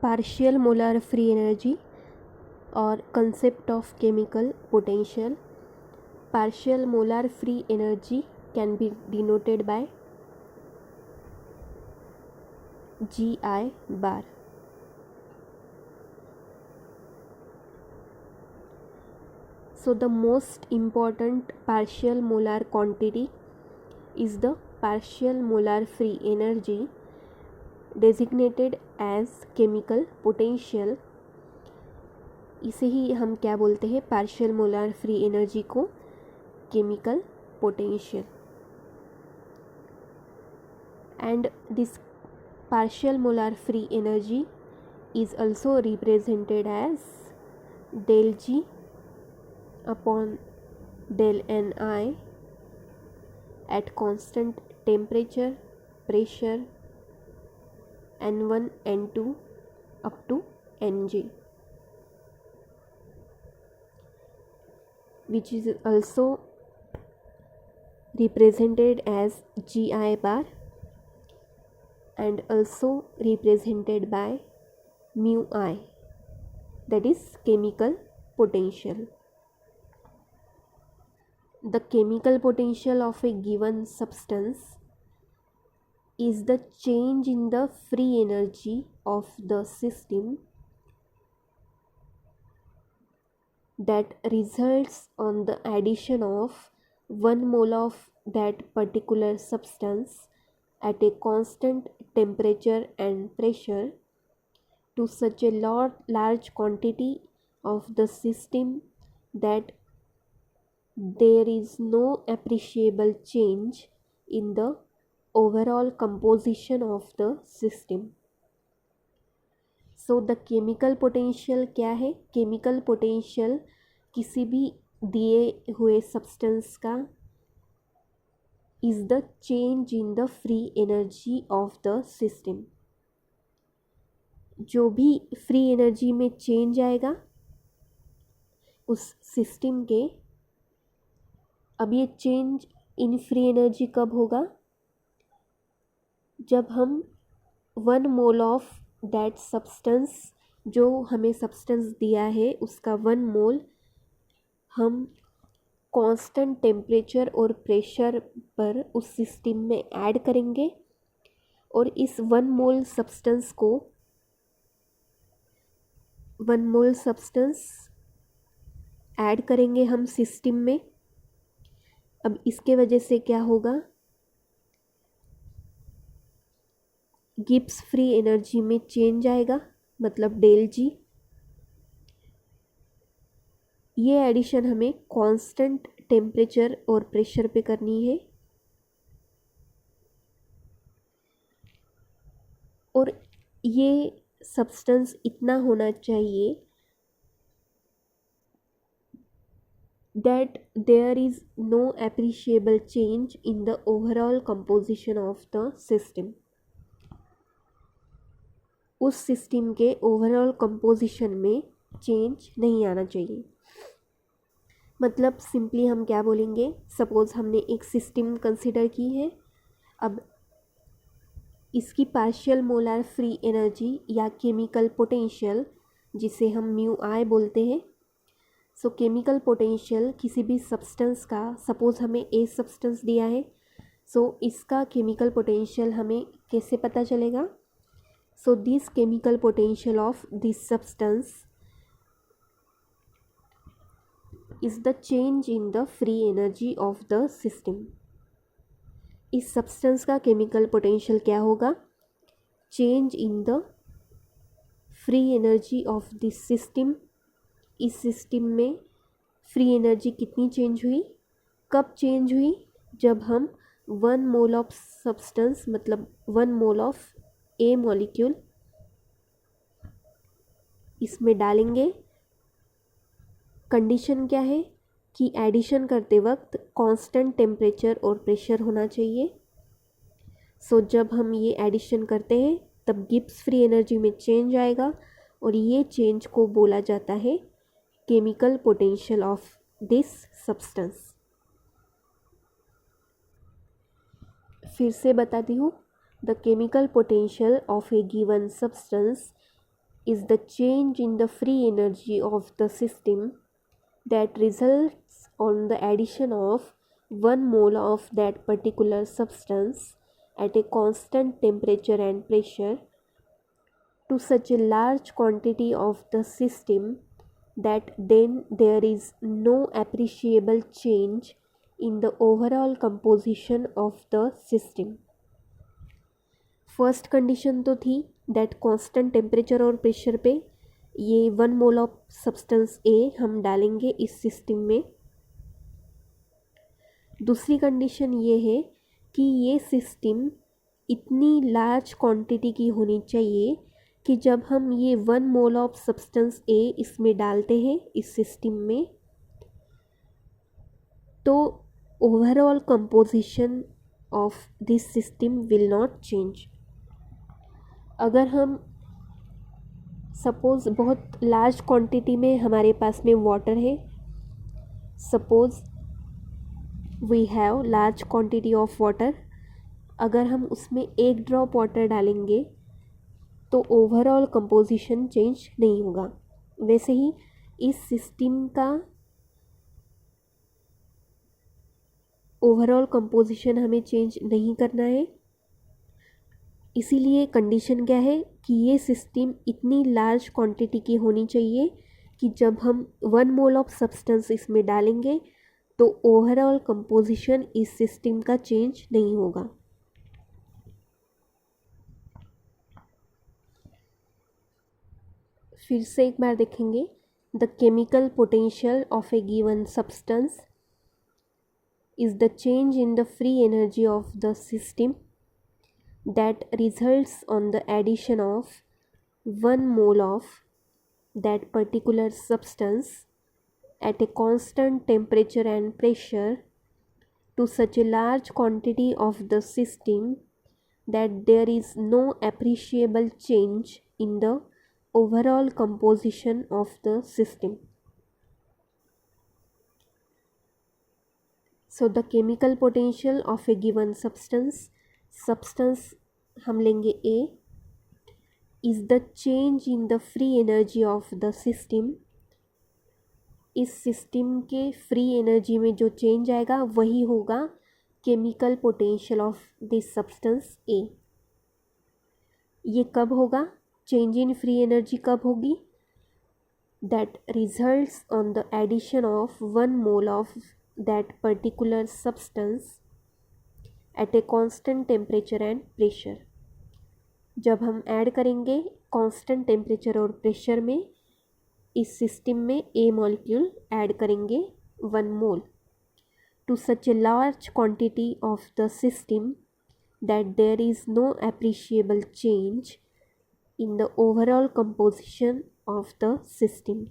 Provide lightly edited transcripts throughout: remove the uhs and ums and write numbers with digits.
partial molar free energy or concept of chemical potential. Partial molar free energy can be denoted by Gi bar. So the most important partial molar quantity is the partial molar free energy designated as chemical potential. इसे ही हम क्या बोलते हैं, partial molar free energy को chemical potential. And this partial molar free energy is also represented as del G upon del Ni at constant temperature, pressure, N1, N2 up to Ng, which is also represented as Gi bar and also represented by mu I, that is chemical potential. The chemical potential of a given substance is the change in the free energy of the system that results on the addition of 1 mole of that particular substance at a constant temperature and pressure to such a large quantity of the system that there is no appreciable change in the overall composition of the system. So the chemical potential क्या है? Chemical potential किसी भी दिए हुए substance का is the change in the free energy of the system. जो भी free energy में चेंज आएगा उस सिस्टम के, अब ये चेंज इन फ्री एनर्जी कब होगा? जब हम 1 मोल ऑफ दैट सब्सटेंस, जो हमें सब्सटेंस दिया है उसका 1 मोल हम कांस्टेंट टेम्परेचर और प्रेशर पर उस सिस्टम में ऐड करेंगे और इस 1 मोल सब्सटेंस ऐड करेंगे हम सिस्टम में. अब इसके वजह से क्या होगा? गिब्स फ्री एनर्जी में चेंज आएगा, मतलब डेल जी. ये एडिशन हमें कांस्टेंट टेम्परेचर और प्रेशर पे करनी है और ये सब्सटेंस इतना होना चाहिए that there is no appreciable change in the overall composition of the system. उस सिस्टम के ओवरऑल कंपोजिशन में चेंज नहीं आना चाहिए. मतलब सिंपली हम क्या बोलेंगे, सपोज हमने एक सिस्टम कंसिडर की है. अब इसकी पार्शियल मोलार फ्री एनर्जी या केमिकल पोटेंशियल, जिसे हम म्यू आई बोलते हैं. सो केमिकल पोटेंशियल किसी भी सब्सटेंस का, सपोज हमें ए सब्सटेंस दिया है, सो इसका केमिकल पोटेंशियल हमें कैसे पता चलेगा? So this chemical potential of this substance is the change in the free energy of the system. इस सब्सटेंस का केमिकल पोटेंशियल क्या होगा? Change in the free energy of this system. इस सिस्टम में फ्री एनर्जी कितनी change हुई, कब change हुई? जब हम 1 मोल ऑफ सब्सटेंस, मतलब 1 मोल ऑफ ए मॉलिक्यूल इसमें डालेंगे. कंडीशन क्या है कि एडिशन करते वक्त कांस्टेंट टेम्परेचर और प्रेशर होना चाहिए. सो जब हम ये एडिशन करते हैं तब गिब्स फ्री एनर्जी में चेंज आएगा और ये चेंज को बोला जाता है chemical potential of this substance. फिर से बताती हूँ, the chemical potential of A given substance is the change in the free energy of the system that results on the addition of 1 mole of that particular substance at a constant temperature and pressure to such a large quantity of the system that then there is no appreciable change in the overall composition of the system. First condition तो थी that constant temperature और pressure पे ये 1 mole of substance ए हम डालेंगे इस system में। दूसरी कंडीशन ये है कि ये सिस्टम इतनी लार्ज क्वांटिटी की होनी चाहिए कि जब हम ये 1 मोल ऑफ सब्सटेंस ए इसमें डालते हैं इस सिस्टम में तो overall composition of this system will not change. अगर हम सपोज़ बहुत लार्ज क्वांटिटी में हमारे पास में वाटर है, suppose we have large quantity of water, अगर हम उसमें 1 ड्रॉप वाटर डालेंगे तो ओवरऑल कंपोजिशन चेंज नहीं होगा। वैसे ही इस सिस्टम का ओवरऑल कंपोजिशन हमें चेंज नहीं करना है। इसीलिए कंडीशन क्या है कि ये सिस्टम इतनी लार्ज क्वांटिटी की होनी चाहिए कि जब हम 1 मोल ऑफ सब्सटेंस इसमें डालेंगे तो ओवरऑल कंपोजिशन इस सिस्टम का चेंज नहीं होगा। फिर से एक बार देखेंगे, the chemical potential of A given substance is the change in the free energy of the system that results on the addition of 1 mole of that particular substance at a constant temperature and pressure to such a large quantity of the system that there is no appreciable change in the overall composition of the system. So the chemical potential of a given substance हम लेंगे A is the change in the free energy of the system। इस system के free energy में जो change आएगा वही होगा chemical potential of this substance A। ये कब होगा, चेंज इन फ्री एनर्जी कब होगी, that results on the addition of 1 mole of that particular substance at a constant temperature and pressure. जब हम ऐड करेंगे कांस्टेंट टेम्परेचर और प्रेशर में इस सिस्टम में ए मॉलिक्यूल ऐड करेंगे 1 mole to such a large quantity of the system that there is no appreciable change in the overall composition of the system.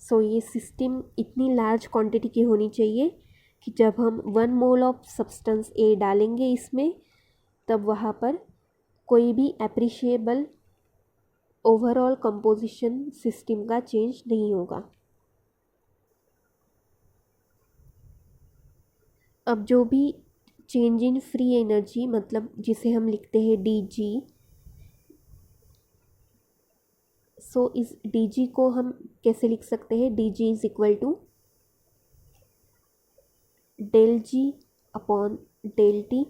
So ये system इतनी large quantity की होनी चाहिए कि जब हम 1 मोल ऑफ सब्सटेंस ए डालेंगे इसमें तब वहाँ पर कोई भी एप्रिशिएबल ओवरऑल कंपोजिशन सिस्टम का चेंज नहीं होगा। अब जो भी चेंज इन फ्री एनर्जी मतलब जिसे हम लिखते हैं dg, सो इस dg को हम कैसे लिख सकते हैं, dg is equal to del G upon del T,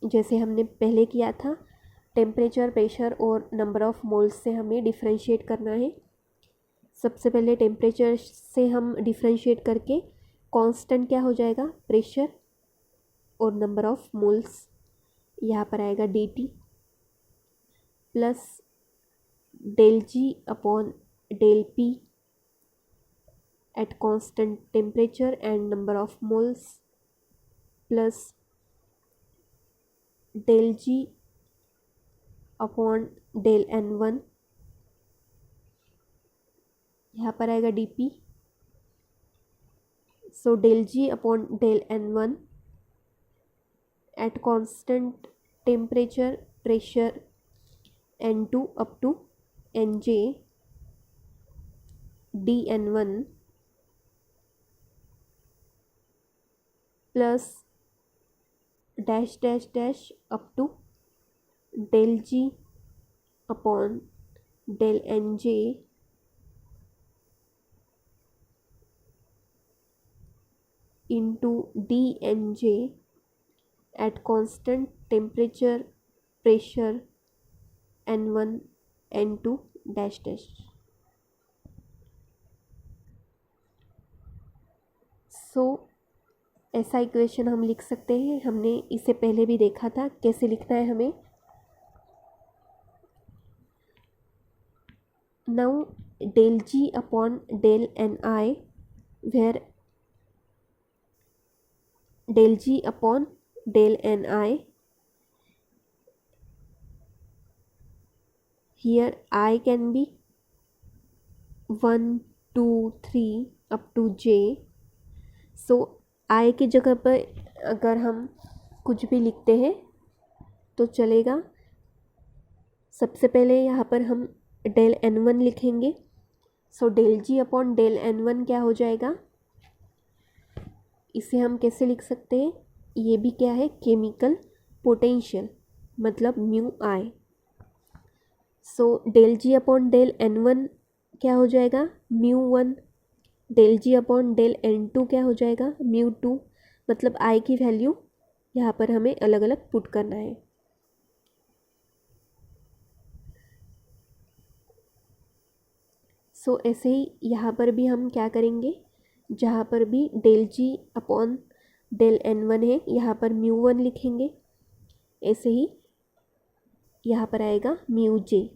जैसे हमने पहले किया था। टेम्परेचर, प्रेशर और नंबर ऑफ़ मोल्स से हमें डिफरेंशिएट करना है। सबसे पहले टेम्परेचर से हम डिफरेंशिएट करके कांस्टेंट क्या हो जाएगा, प्रेशर और नंबर ऑफ़ मोल्स, यहाँ पर आएगा D T plus del G upon del P at constant temperature and number of moles plus del G upon del N1, यहाँ पर आएगा dP। So del G upon del N1 at constant temperature, pressure N2 up to Nj dN1 plus dash dash dash up to del G upon del Nj into dNj at constant temperature, pressure N1 N2 dash dash. सो ऐसा equation हम लिख सकते हैं, हमने इसे पहले भी देखा था कैसे लिखना है हमें. Now del G upon del Ni, where del G upon del Ni, here I can be 1 2 3 up to J. So I की जगह पर अगर हम कुछ भी लिखते हैं तो चलेगा. सबसे पहले यहाँ पर हम del N1 लिखेंगे. सो del G upon del N1 क्या हो जाएगा, इसे हम कैसे लिख सकते हैं, ये भी क्या है, केमिकल पोटेंशियल, मतलब म्यू आई. सो del G upon del N1 क्या हो जाएगा, mu 1. del G upon del N2 क्या हो जाएगा, म्यू 2. मतलब आई की वैल्यू यहाँ पर हमें अलग अलग पुट करना है. सो ऐसे ही यहाँ पर भी हम क्या करेंगे, जहाँ पर भी del G upon del N1 है यहाँ पर म्यू 1 लिखेंगे. ऐसे ही यहाँ पर आएगा mu J.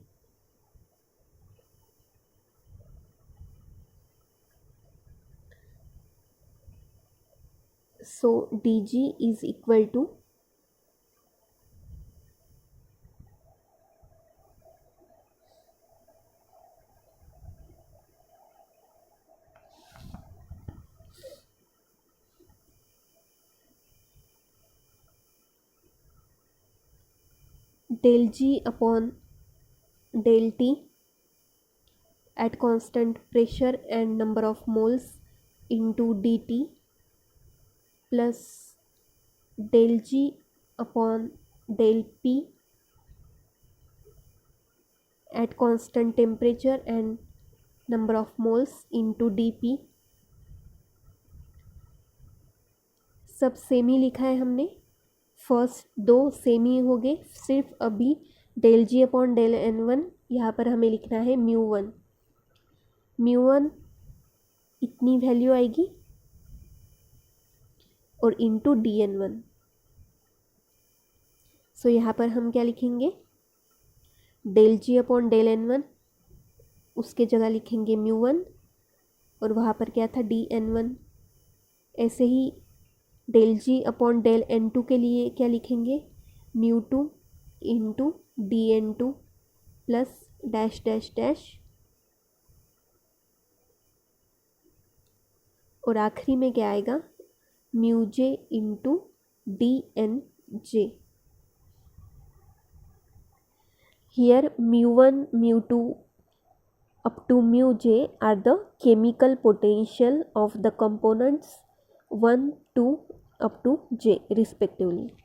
So dg is equal to del G upon del T at constant pressure and number of moles into dt plus del G upon del P at constant temperature and number of moles into dP. सब semi लिखा है हमने, first दो semi हो गए. सिर्फ अभी del G upon del N1 यहाँ पर हमें लिखना है म्यू 1. म्यू 1 इतनी वैल्यू आएगी और इंटू dN1. सो यहाँ पर हम क्या लिखेंगे, del G upon del N1, उसके जगह लिखेंगे म्यू 1 और वहाँ पर क्या था, dN1. ऐसे ही del G upon del N2 के लिए क्या लिखेंगे, mu 2 into dN2 plus dash dash dash. और आखिरी में क्या आएगा, mu J into dNJ. Here mu1, mu2 up to mu J are the chemical potential of the components 1, 2 up to J respectively.